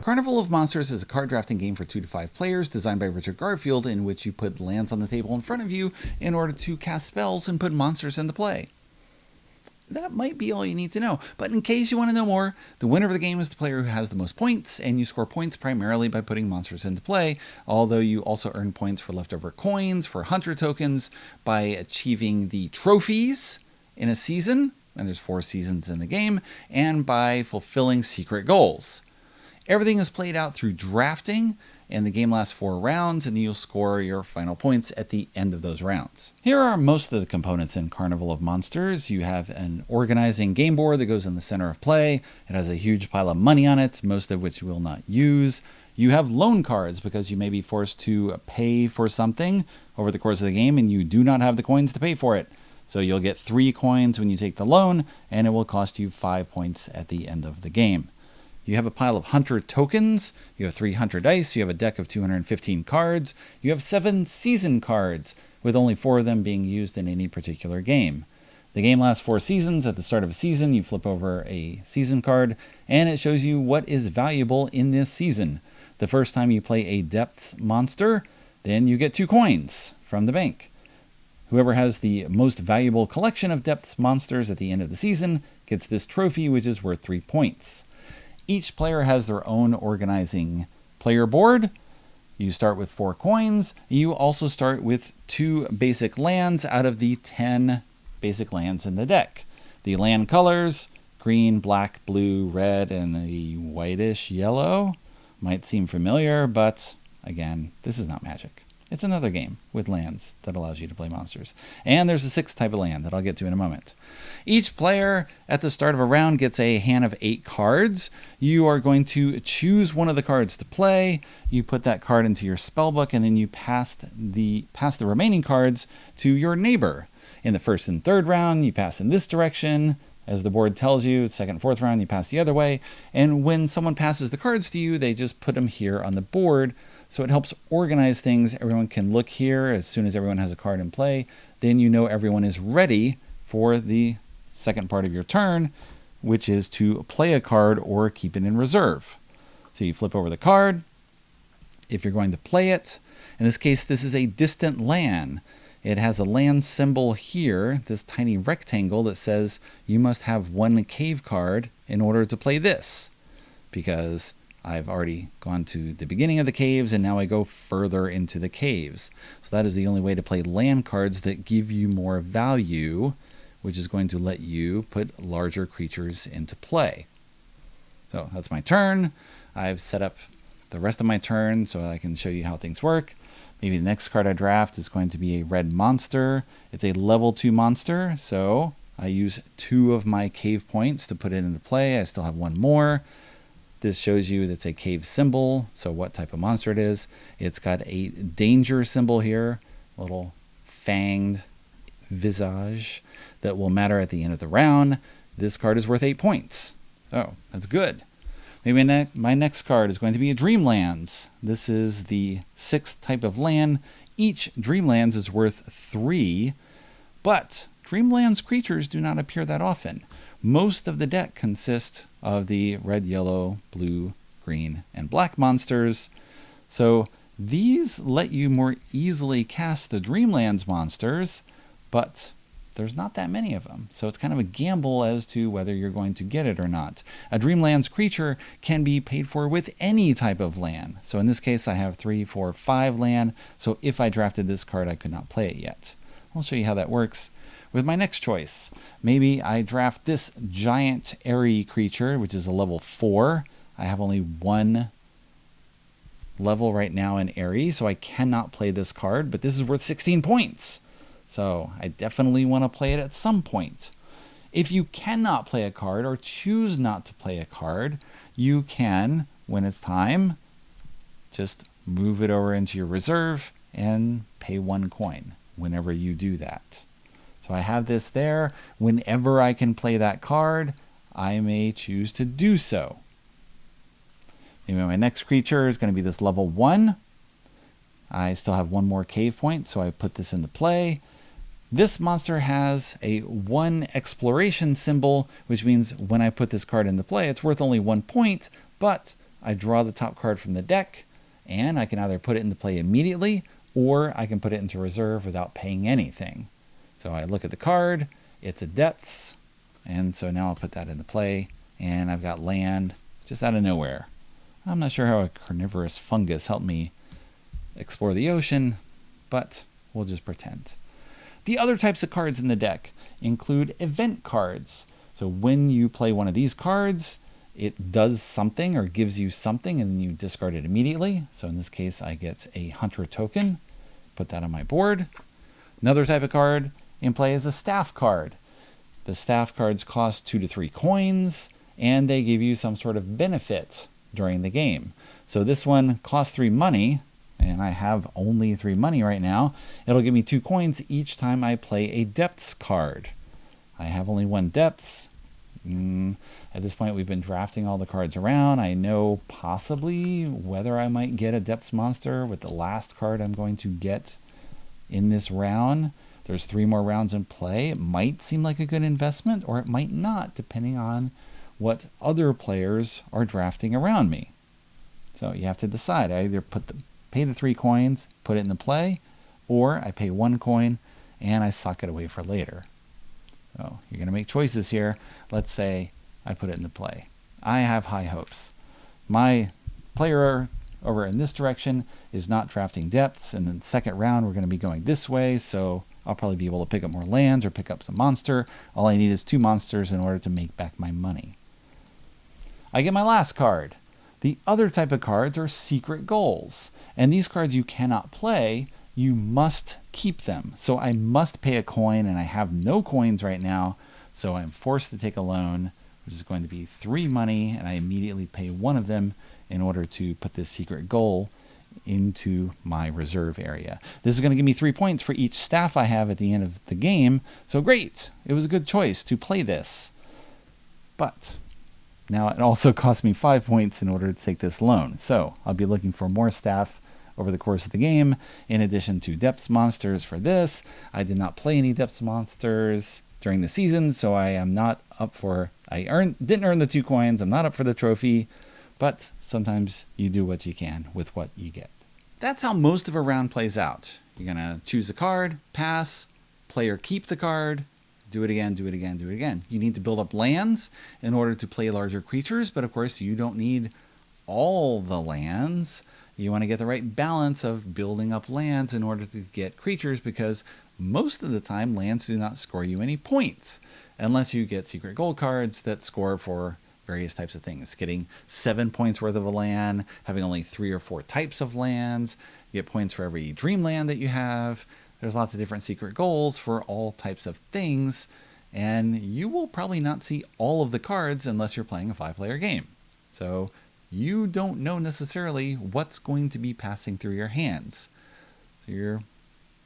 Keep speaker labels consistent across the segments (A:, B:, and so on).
A: Carnival of Monsters is a card drafting game for 2 to 5 players designed by Richard Garfield, in which you put lands on the table in front of you in order to cast spells and put monsters into play. That might be all you need to know, but in case you want to know more, the winner of the game is the player who has the most points, and you score points primarily by putting monsters into play, although you also earn points for leftover coins, for hunter tokens, by achieving the trophies in a season, and there's 4 seasons in the game, and by fulfilling secret goals. Everything is played out through drafting, and the game lasts 4 rounds, and you'll score your final points at the end of those rounds. Here are most of the components in Carnival of Monsters. You have an organizing game board that goes in the center of play. It has a huge pile of money on it, most of which you will not use. You have loan cards because you may be forced to pay for something over the course of the game, and you do not have the coins to pay for it. So you'll get 3 coins when you take the loan, and it will cost you 5 points at the end of the game. You have a pile of hunter tokens, you have 3 hunter dice, you have a deck of 215 cards, you have 7 season cards, with only 4 of them being used in any particular game. The game lasts 4 seasons. At the start of a season, you flip over a season card, and it shows you what is valuable in this season. The first time you play a Depths monster, then you get 2 coins from the bank. Whoever has the most valuable collection of Depths monsters at the end of the season gets this trophy, which is worth 3 points. Each player has their own organizing player board. You start with 4 coins. You also start with 2 basic lands out of the 10 basic lands in the deck. The land colors, green, black, blue, red, and the whitish yellow. Might seem familiar, but again, this is not Magic. It's another game with lands that allows you to play monsters. And there's a 6th type of land that I'll get to in a moment. Each player at the start of a round gets a hand of 8 cards. You are going to choose one of the cards to play. You put that card into your spellbook, and then you pass the remaining cards to your neighbor. In the first and third round, you pass in this direction. As the board tells you, second and fourth round, you pass the other way. And when someone passes the cards to you, they just put them here on the board. So it helps organize things. Everyone can look here as soon as everyone has a card in play. Then you know everyone is ready for the second part of your turn, which is to play a card or keep it in reserve. So you flip over the card. If you're going to play it, in this case, this is a distant land. It has a land symbol here, this tiny rectangle that says you must have 1 cave card in order to play this, because I've already gone to the beginning of the caves, and now I go further into the caves. So that is the only way to play land cards that give you more value, which is going to let you put larger creatures into play. So that's my turn. I've set up the rest of my turn so I can show you how things work. Maybe the next card I draft is going to be a red monster. It's a level 2 monster, so I use 2 of my cave points to put it into play. I still have 1 more. This shows you that's a cave symbol, so what type of monster it is. It's got a danger symbol here, a little fanged visage that will matter at the end of the round. This card is worth 8 points. Oh, that's good. Maybe my next card is going to be a Dreamlands. This is the 6th type of land. Each Dreamlands is worth 3, but Dreamlands creatures do not appear that often. Most of the deck consists of the red, yellow, blue, green, and black monsters. So these let you more easily cast the Dreamlands monsters, but there's not that many of them. So it's kind of a gamble as to whether you're going to get it or not. A Dreamlands creature can be paid for with any type of land. So in this case, I have 3, 4, 5 land. So if I drafted this card, I could not play it yet. I'll show you how that works with my next choice. Maybe I draft this giant airy creature, which is a level 4. I have only 1 level right now in airy, so I cannot play this card, but this is worth 16 points. So I definitely want to play it at some point. If you cannot play a card or choose not to play a card, you can, when it's time, just move it over into your reserve and pay 1 coin whenever you do that. So I have this there. Whenever I can play that card, I may choose to do so. Anyway, my next creature is going to be this level 1. I still have 1 more cave point, so I put this into play. This monster has a 1 exploration symbol, which means when I put this card into play, it's worth only 1 point, but I draw the top card from the deck, and I can either put it into play immediately, or I can put it into reserve without paying anything. So I look at the card, it's a depths, and so now I'll put that into play, and I've got land just out of nowhere. I'm not sure how a carnivorous fungus helped me explore the ocean, but we'll just pretend. The other types of cards in the deck include event cards. So when you play one of these cards, it does something or gives you something, and then you discard it immediately. So in this case, I get a hunter token. Put that on my board. Another type of card in play is a staff card. The staff cards cost 2 to 3 coins, and they give you some sort of benefit during the game. So this one costs 3 money, and I have only 3 money right now. It'll give me 2 coins each time I play a depths card. I have only 1 depths. At this point, we've been drafting all the cards around. I know possibly whether I might get a depths monster with the last card I'm going to get in this round. There's 3 more rounds in play. It might seem like a good investment, or it might not, depending on what other players are drafting around me. So you have to decide. I either pay the 3 coins, put it in the play, or I pay 1 coin and I sock it away for later. So you're going to make choices here. Let's say I put it in the play. I have high hopes. My player over in this direction is not drafting depths, and in the second round we're going to be going this way, so I'll probably be able to pick up more lands or pick up some monster. All I need is 2 monsters in order to make back my money. I get my last card. The other type of cards are secret goals, and these cards you cannot play. You must keep them. So I must pay a coin, and I have no coins right now, so I'm forced to take a loan, which is going to be 3 money, and I immediately pay 1 of them in order to put this secret goal into my reserve area. This is going to give me 3 points for each staff I have at the end of the game, so great! It was a good choice to play this. But now it also cost me 5 points in order to take this loan, so I'll be looking for more staff over the course of the game, in addition to depths monsters for this. I did not play any depths monsters during the season, so I am not up for, didn't earn the 2 coins, I'm not up for the trophy, but sometimes you do what you can with what you get. That's how most of a round plays out. You're going to choose a card, pass, play or keep the card, do it again, do it again, do it again. You need to build up lands in order to play larger creatures, but of course you don't need all the lands. You want to get the right balance of building up lands in order to get creatures, because most of the time lands do not score you any points unless you get secret gold cards that score for various types of things. Getting 7 points worth of a land, having only 3 or 4 types of lands, you get points for every dream land that you have. There's lots of different secret goals for all types of things, and you will probably not see all of the cards unless you're playing a 5-player game. So you don't know necessarily what's going to be passing through your hands. So you're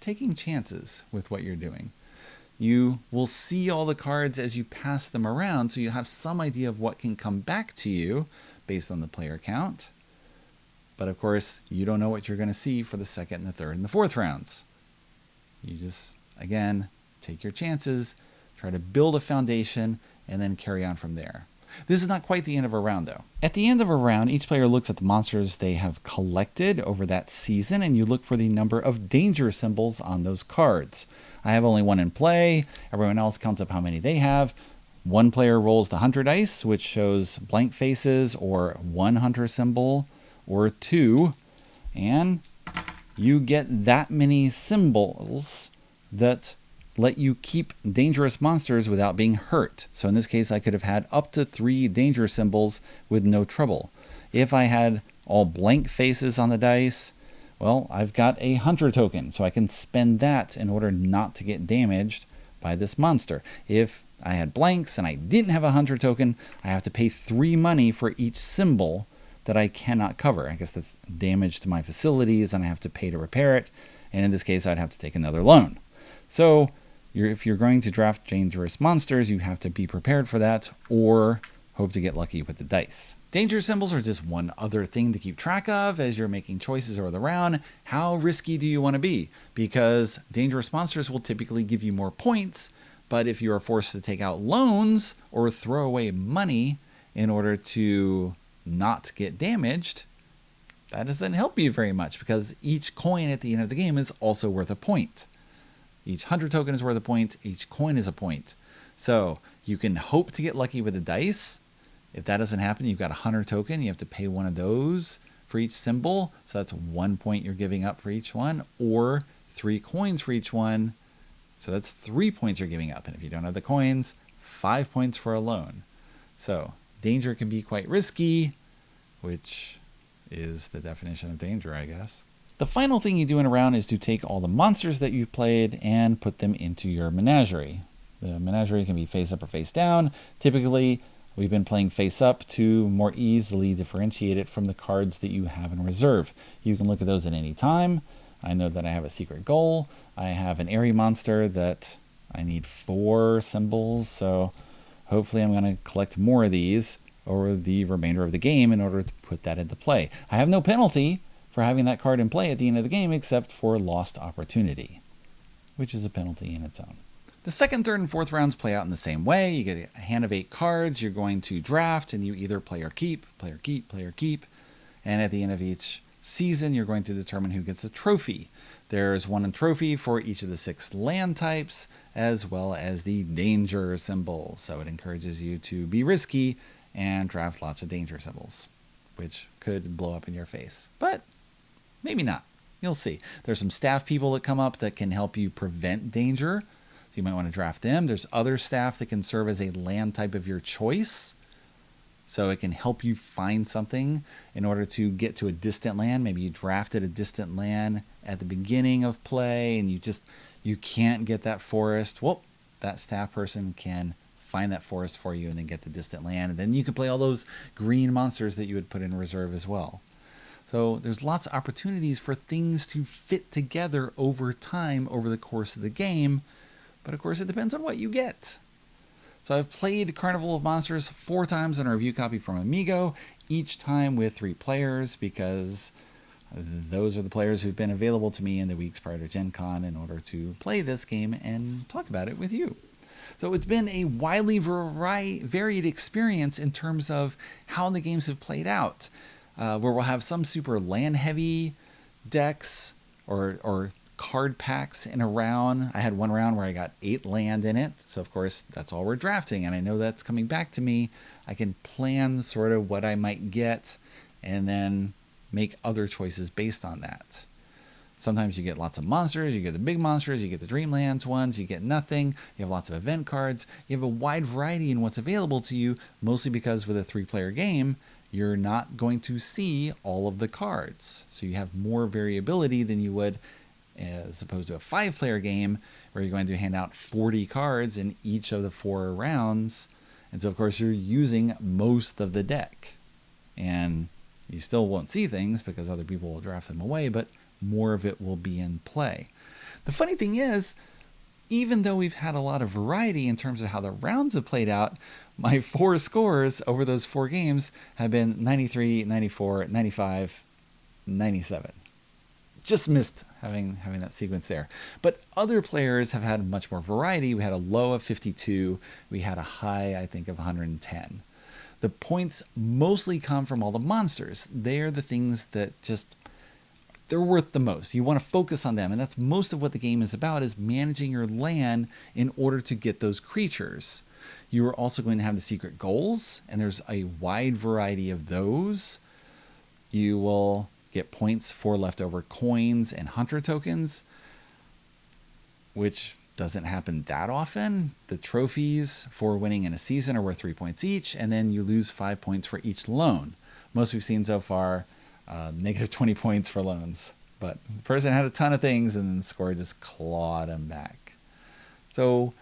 A: taking chances with what you're doing. You will see all the cards as you pass them around, so you have some idea of what can come back to you based on the player count. But of course, you don't know what you're going to see for the second and the third and the fourth rounds. You just, again, take your chances, try to build a foundation, and then carry on from there. This is not quite the end of a round, though. At the end of a round, each player looks at the monsters they have collected over that season, and you look for the number of danger symbols on those cards. I have only 1 in play. Everyone else counts up how many they have. 1 player rolls the hunter dice, which shows blank faces or 1 hunter symbol or 2, and you get that many symbols that let you keep dangerous monsters without being hurt. So in this case, I could have had up to 3 danger symbols with no trouble. If I had all blank faces on the dice, well, I've got a hunter token, so I can spend that in order not to get damaged by this monster. If I had blanks and I didn't have a hunter token, I have to pay 3 money for each symbol that I cannot cover. I guess that's damage to my facilities, and I have to pay to repair it. And in this case, I'd have to take another loan. So if you're going to draft dangerous monsters, you have to be prepared for that, or hope to get lucky with the dice. Danger symbols are just one other thing to keep track of as you're making choices over the round. How risky do you want to be? Because dangerous monsters will typically give you more points, but if you are forced to take out loans or throw away money in order to not get damaged, that doesn't help you very much because each coin at the end of the game is also worth a point. Each hunter token is worth a point. Each coin is a point. So you can hope to get lucky with the dice. If that doesn't happen, you've got a hunter token. You have to pay one of those for each symbol. So that's 1 point you're giving up for each one, or 3 coins for each one. So that's 3 points you're giving up. And if you don't have the coins, 5 points for a loan. So danger can be quite risky, which is the definition of danger, I guess. The final thing you do in a round is to take all the monsters that you've played and put them into your menagerie. The menagerie can be face up or face down. Typically, we've been playing face up to more easily differentiate it from the cards that you have in reserve. You can look at those at any time. I know that I have a secret goal. I have an airy monster that I need 4 symbols, so hopefully I'm going to collect more of these over the remainder of the game in order to put that into play. I have no penalty for having that card in play at the end of the game except for lost opportunity, which is a penalty in its own. The second, third, and fourth rounds play out in the same way. You get a hand of 8 cards. You're going to draft, and you either play or keep, play or keep, play or keep. And at the end of each season, you're going to determine who gets a trophy. There's one trophy for each of the 6 land types, as well as the danger symbol. So it encourages you to be risky and draft lots of danger symbols, which could blow up in your face. But maybe not. You'll see. There's some staff people that come up that can help you prevent danger. You might want to draft them. There's other staff that can serve as a land type of your choice. So it can help you find something in order to get to a distant land. Maybe you drafted a distant land at the beginning of play and you can't get that forest. Well, that staff person can find that forest for you and then get the distant land. And then you can play all those green monsters that you would put in reserve as well. So there's lots of opportunities for things to fit together over time over the course of the game. But of course, it depends on what you get. So I've played Carnival of Monsters 4 times on a review copy from Amigo, each time with 3 players, because those are the players who've been available to me in the weeks prior to Gen Con in order to play this game and talk about it with you. So it's been a widely varied experience in terms of how the games have played out, where we'll have some super land-heavy decks or card packs in a round. I had one round where I got 8 land in it. So of course that's all we're drafting. And I know that's coming back to me. I can plan sort of what I might get and then make other choices based on that. Sometimes you get lots of monsters, you get the big monsters, you get the Dreamlands ones, you get nothing, you have lots of event cards, you have a wide variety in what's available to you, mostly because with a 3-player game, you're not going to see all of the cards. So you have more variability than you would as opposed to a 5-player game where you're going to hand out 40 cards in each of the 4 rounds. And so, of course, you're using most of the deck. And you still won't see things because other people will draft them away, but more of it will be in play. The funny thing is, even though we've had a lot of variety in terms of how the rounds have played out, my 4 scores over those 4 games have been 93, 94, 95, 97. Just missed having that sequence there. But other players have had much more variety. We had a low of 52. We had a high, I think, of 110. The points mostly come from all the monsters. They're the things that they're worth the most. You want to focus on them. And that's most of what the game is about, is managing your land in order to get those creatures. You are also going to have the secret goals, and there's a wide variety of those. You will get points for leftover coins and hunter tokens, which doesn't happen that often. The trophies for winning in a season are worth 3 points each, and then you lose 5 points for each loan. Most we've seen so far, negative 20 points for loans. But the person had a ton of things, and then the score just clawed them back. So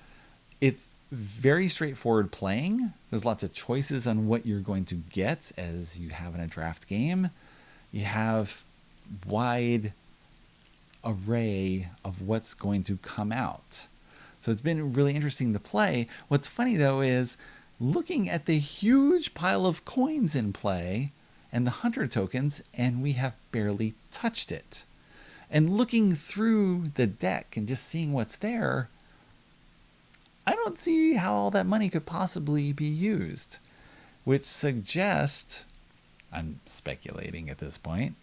A: it's very straightforward playing. There's lots of choices on what you're going to get as you have in a draft game. You have wide array of what's going to come out. So it's been really interesting to play. What's funny though is looking at the huge pile of coins in play and the hunter tokens, and we have barely touched it. And looking through the deck and just seeing what's there, I don't see how all that money could possibly be used, which suggests I'm speculating at this point,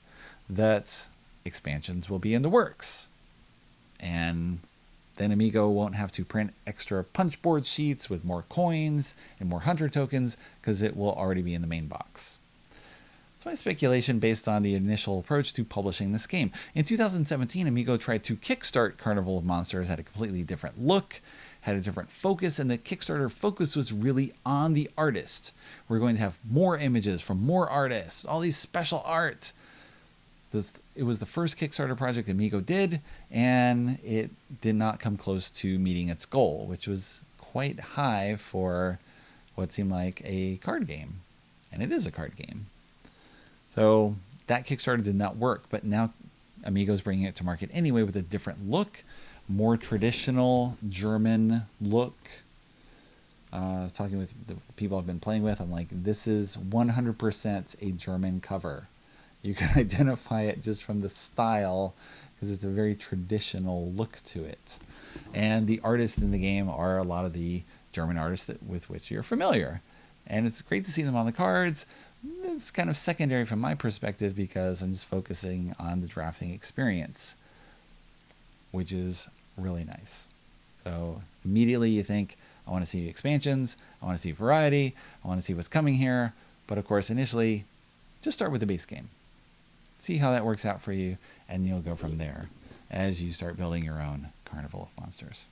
A: that expansions will be in the works. And then Amigo won't have to print extra punchboard sheets with more coins and more hunter tokens because it will already be in the main box. It's my speculation based on the initial approach to publishing this game. In 2017, Amigo tried to kickstart Carnival of Monsters, had a completely different look, had a different focus, and the Kickstarter focus was really on the artist. We're going to have more images from more artists, all these special art. It was the first Kickstarter project Amigo did, and it did not come close to meeting its goal, which was quite high for what seemed like a card game. And it is a card game. So that Kickstarter did not work, but now Amigo's bringing it to market anyway with a different look, more traditional German look. I was talking with the people I've been playing with. I'm like, this is 100% a German cover. You can identify it just from the style because it's a very traditional look to it. And the artists in the game are a lot of the German artists with which you're familiar. And it's great to see them on the cards. It's kind of secondary from my perspective because I'm just focusing on the drafting experience, which is really nice. So immediately you think, I want to see expansions, I want to see variety, I want to see what's coming here. But of course, initially, just start with the base game. See how that works out for you, and you'll go from there as you start building your own Carnival of Monsters.